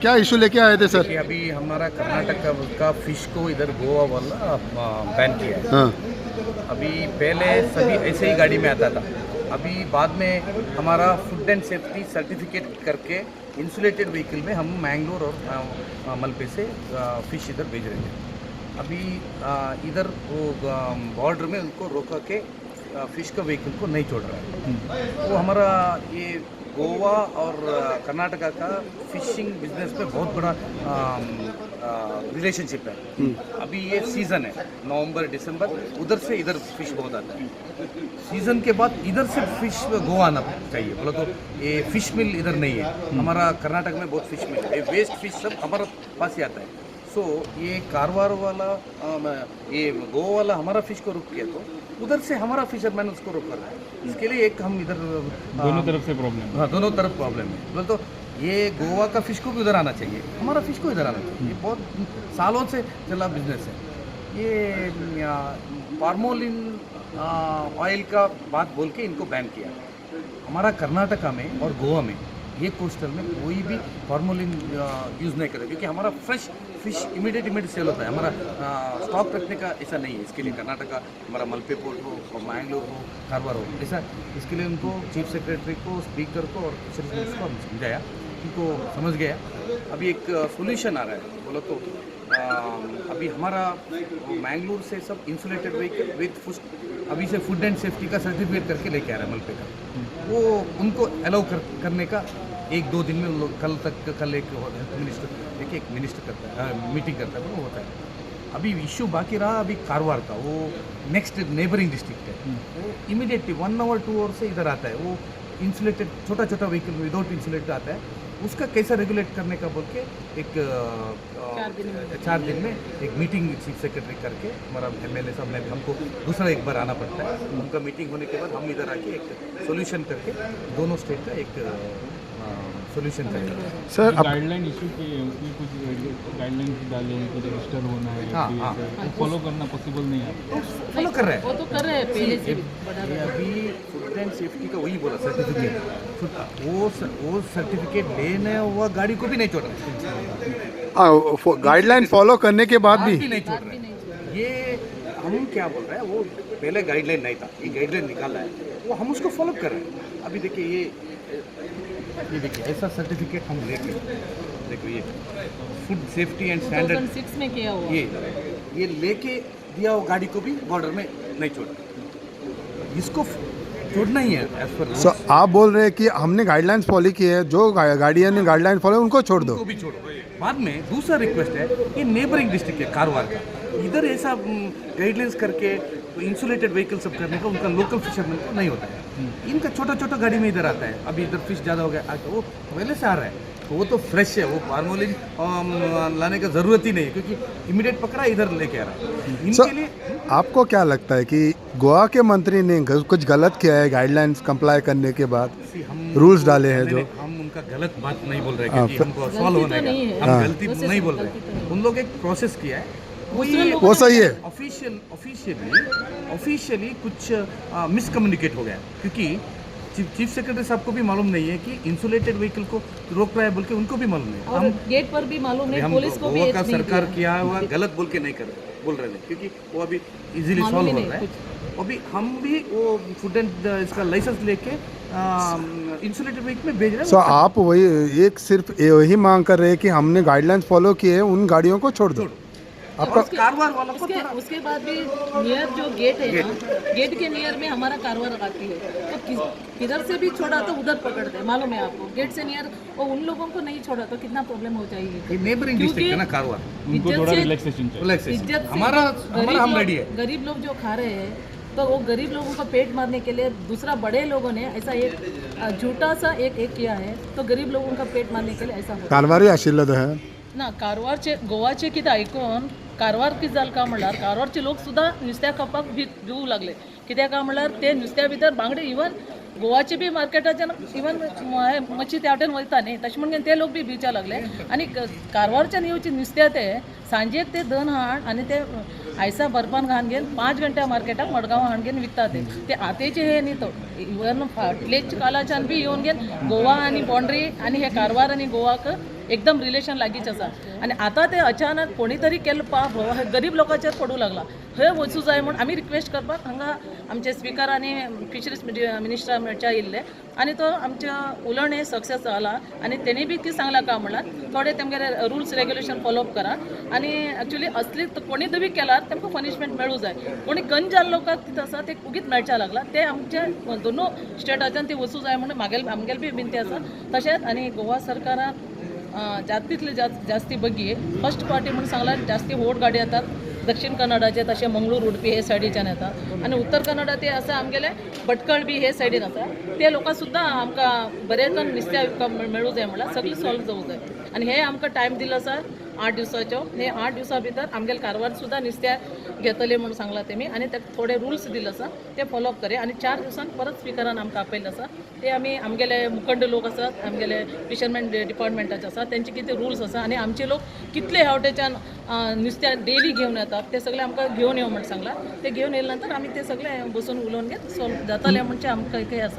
क्या इशू लेके आए थे सर? कि अभी हमारा कर्नाटक का फिश को इधर गोवा वाला बैन किया है। हाँ अभी पहले सभी ऐसे ही गाड़ी में आता था, अभी बाद में हमारा फूड एंड सेफ्टी सर्टिफिकेट करके इंसुलेटेड व्हीकल में हम मैंगलोर और मलपे से फिश इधर भेज रहे थे। अभी इधर वो बॉर्डर में उनको रोका के फिश का व्हीकल को नहीं छोड़ रहा है। वो हमारा ये गोवा और कर्नाटका का फिशिंग बिजनेस में बहुत बड़ा रिलेशनशिप है। अभी ये सीज़न है नवंबर दिसंबर, उधर से इधर फिश बहुत आता है। सीज़न के बाद इधर से फिश गोवा आना चाहिए, बोला तो ये फिश मिल इधर नहीं है। हमारा कर्नाटक में बहुत फिश मिल है, ये वेस्ट फिश सब हमारे पास ही आता है। सो ये कारवार वाला ये गोवा वाला हमारा फिश को रुक किया, तो उधर से हमारा फिशरमैन उसको रोक रहा है। इसके लिए एक हम इधर दोनों तरफ से प्रॉब्लम। हाँ, दोनों तरफ प्रॉब्लम है। बोल तो ये गोवा का फिश को भी उधर आना चाहिए, हमारा फिश को इधर आना चाहिए। ये बहुत सालों से चला बिजनेस है। ये फार्मोलिन ऑयल का बात बोल के इनको बैन किया। हमारा कर्नाटका में और गोवा में ये कोस्टल में कोई भी फार्मोलिन यूज़ नहीं करे, क्योंकि हमारा फ्रेश फिश इमीडिएट सेल होता है। हमारा स्टॉक रखने का ऐसा नहीं है। इसके लिए कर्नाटका हमारा मलपे पोर्ट हो और मैंगलोर हो कारवार हो ऐसा, इसके लिए उनको चीफ सेक्रेटरी को, स्पीकर को और फिशरीज मिनिस्टर को हम समझाया, उनको समझ गया। अभी एक सोल्यूशन आ रहा है, बोलो तो अभी हमारा मैंगलोर से सब इंसुलेटेड व्हीकल विथ अभी से फूड एंड सेफ्टी का सर्टिफिकेट करके लेके आ रहा है मलपे का। वो उनको अलाउ करने का 1-2 दिन में लोग कल एक मिनिस्टर करता है, मीटिंग करता है, वो होता है। अभी इश्यू बाकी रहा अभी कारवार का, वो नेक्स्ट नेबरिंग डिस्ट्रिक्ट है। वो इमीडिएटली 1 आवर 2 आवर से इधर आता है। वो इंसुलेटेड छोटा व्हीकल विदाउट इंसुलेटेड आता है, उसका कैसा रेगुलेट करने का बोल के एक 4 दिन में एक मीटिंग चीफ सेक्रेटरी करके हमारा MLA साहब ने हमको दूसरा एक बार आना पड़ता है। उनका मीटिंग होने के बाद हम इधर आके एक सोल्यूशन करके दोनों स्टेट का एक सोल्यूशन करेंगे। सर अब गाइडलाइन इशू किए हैं, उसमें कुछ गाइडलाइन डाले हैं कि रजिस्टर होना है, हाँ। फॉलो करना पॉसिबल नहीं है। फॉलो कर रहे हैं, वो तो कर रहे हैं पहले से भी। ये अभी फूड एंड सेफ्टी का वही बोला सर्टिफिकेट, वो सर्टिफिकेट लेने हुआ गाड़ी को भी नहीं छोड़ रहे, गाइडलाइन फॉलो करने के बाद भी नहीं छोड़ रहे। ये हम क्या बोल रहे हैं, वो पहले गाइडलाइन नहीं था, ये गाइडलाइन निकाला है, वो हम उसको फॉलो कर रहे हैं। अभी देखिए ये देखिए ऐसा सर्टिफिकेट हम लेके, देखो ये फूड सेफ्टी एंड स्टैंडर्ड 2006 में किया हुआ। ये लेके दिया वो गाड़ी को भी बॉर्डर में नहीं छोड़ा, इसको छोड़ना ही है एज पर। सो आप बोल रहे हैं कि हमने गाइडलाइंस फॉलो की है, जो गाड़ियाँ ने गाइडलाइन फॉलो उनको छोड़ दो। उनको भी छोड़ो। बाद में दूसरा रिक्वेस्ट है, ये नेबरिंग डिस्ट्रिक्ट है कारवार का, इधर ऐसा गाइडलाइंस करके तो इंसुलेटेड व्हीकल सब करने का उनका लोकल फिशरमैन को नहीं होता है। इनका छोटा गाड़ी में इधर आता है। अभी इधर फिश ज़्यादा हो गया तो वो पहले से आ रहा है, तो वो तो फ्रेश है, वो फार्मोलिन लाने का ज़रूरत ही नहीं है, क्योंकि इमीडिएट पकड़ा इधर लेके आ रहा है। इनके लिए आपको क्या लगता है कि गोवा के मंत्री ने कुछ गलत किया है गाइडलाइंस कंप्लाई करने के बाद, रूल्स डाले हैं जो? हम उनका गलत बात नहीं बोल रहे, क्योंकि हमको सॉल्व होने का हम गलती नहीं बोल रहे। उन लोग एक प्रोसेस किया है, वो सही है। ऑफिशियली कुछ मिसकम्युनिकेट हो गया, क्योंकि चीफ सेक्रेटरी साहब को भी मालूम नहीं है कि इंसुलेटेड व्हीकल को रोक रहा है बोल के, उनको भी मालूम नहीं। और गेट पर भी मालूम नहीं, हम पुलिस को भी गोवा का सरकार किया हुआ गलत बोल के नहीं बोल रहे थे, क्योंकि वो अभी इजीली सॉल्व हो रहा है। अभी हम भी वो फूड एंड इसका लाइसेंस लेके इंसुलेटेड व्हीकल में भेज रहे हैं। सो आप वही एक सिर्फ यही मांग कर रहे हैं कि हमने गाइडलाइंस फॉलो किए हैं, उन गाड़ियों को छोड़ दो। आपका कारवार वाला को उसके बाद भी नियर जो गेट है ना, गेट के नियर में हमारा कारवार आती है, तो किधर से भी छोड़ा तो उधर पकड़ते हैं, मालूम है आपको। गेट से नियर और उन लोगों को नहीं छोड़ा तो कितना प्रॉब्लम हो जाएगी। नेबरिंग डिस्ट्रिक्ट है ना कारवार, उनको थोड़ा रिलैक्सेशन चाहिए। इज्जत से हमारा हम रेडी है। गरीब लोग जो खा रहे हैं, तो वो गरीब लोगों का पेट मारने के लिए दूसरा बड़े लोगों ने ऐसा एक झूठा सा एक किया है, तो गरीब लोगों का पेट मारने के लिए ऐसा होता कारवारी आशिल्लत है ना। कारवारचे गोवाचे कितें आयकून कारवार कितें जालें काय म्हणल्यार, कारवारचे लोक सुद्दां नुस्त्या खावपाक भिवूंक लागले। कित्याक काय म्हणल्यार ते नुस्त्या भितर बांगडे इवन गोवाचे बी मार्केटाच्यान इवन मच्छी त्या वाटेन वयता न्ही, तशें म्हणून ते लोक बी भिवचे लागले। आनी कारवारच्यान येवचे नुस्त्या ते सांजेक ते दन हाड आनी ते आयसा बर्फान घालून घेवन 5 घंटा मार्केटाक मडगांव हाडून घेवन विकतात ते आतेचे हे न्ही, तो इवन फाटलेच कालाच्यान बी येवन घेवन गोवा आनी बाँड्री आनी हे कारवार आनी गोवाक एकदम रिलेशन लागीच आसा आनी आतां ते अचानक कोणी तरी केलं गरीब लोकांचेर पडू लागला हे वचूं जाय म्हूण आमी रिक्वेस्ट करपाक हांगा आमचे स्पिकर आनी फिशरीज मिनिस्टर मेळच्या येयल्ले आनी तो आमच्या उलोवण हे सक्सेस जाला आनी तेणी बी कितें सांगलां काय म्हणल्यार थोडे तेमगेले रुल्स रेग्युलेशन फॉलोअप करा आनी एक्चुअली असली कोणी बी केल्यार तेमकां पनिशमेंट मेळूं जाय कोणी गंज जाल्ले लोकांक कितें आसा ते उगीच मेळच्या लागला ते आमच्या दोनूय स्टेटाच्यान ते वचूं जाय म्हणून आमगेल बी विनंती आसा तशेंच आनी गोवा सरकारान जास्तींतले जास्ती बगी फर्स्ट पार्टी म्हणून सांगला जास्ती व्होट गाडी येतात दक्षिण कन्नडाचे तशें मंगळूर उडपी हे सायडीच्यान येतात आनी उत्तर कन्नडा ते आसा आमगेले भटकळ बी हे सायडीन आसा ते लोकां सुद्दां आमकां बरें नुस्त्या विकपाक मेळूं जाय म्हणल्यार सगळें सॉल्व जावूं जाय आनी हे आमकां टायम दिलो आसा 8 दिवसाच्यो हे 8 दिवसां भितर आमगेले कारवार सुद्दां नुस्त्या घेतले म्हणून सांगला तेमी आनी ताका थोडे रुल्स दिले आसा ते फॉलोअप करे आनी 4 दिवसान परत स्पिकरान आमकां आपयल्ले आसा ते आमी आमगेले मुखंड लोक आसात आमगेले फिशरमॅन डिपार्टमेंटाचे आसा तेंचे कितें रुल्स आसा आनी आमचे लोक कितले हेवटेच्यान नुस्त्या डेली घेवन येतात ते सगळे आमकां घेवन येवं म्हण सांगला ते घेवन येयले नंतर आमी ते सगळे बसून उलोवन घेत सॉल्व जातले म्हणजे आमकां काही आसा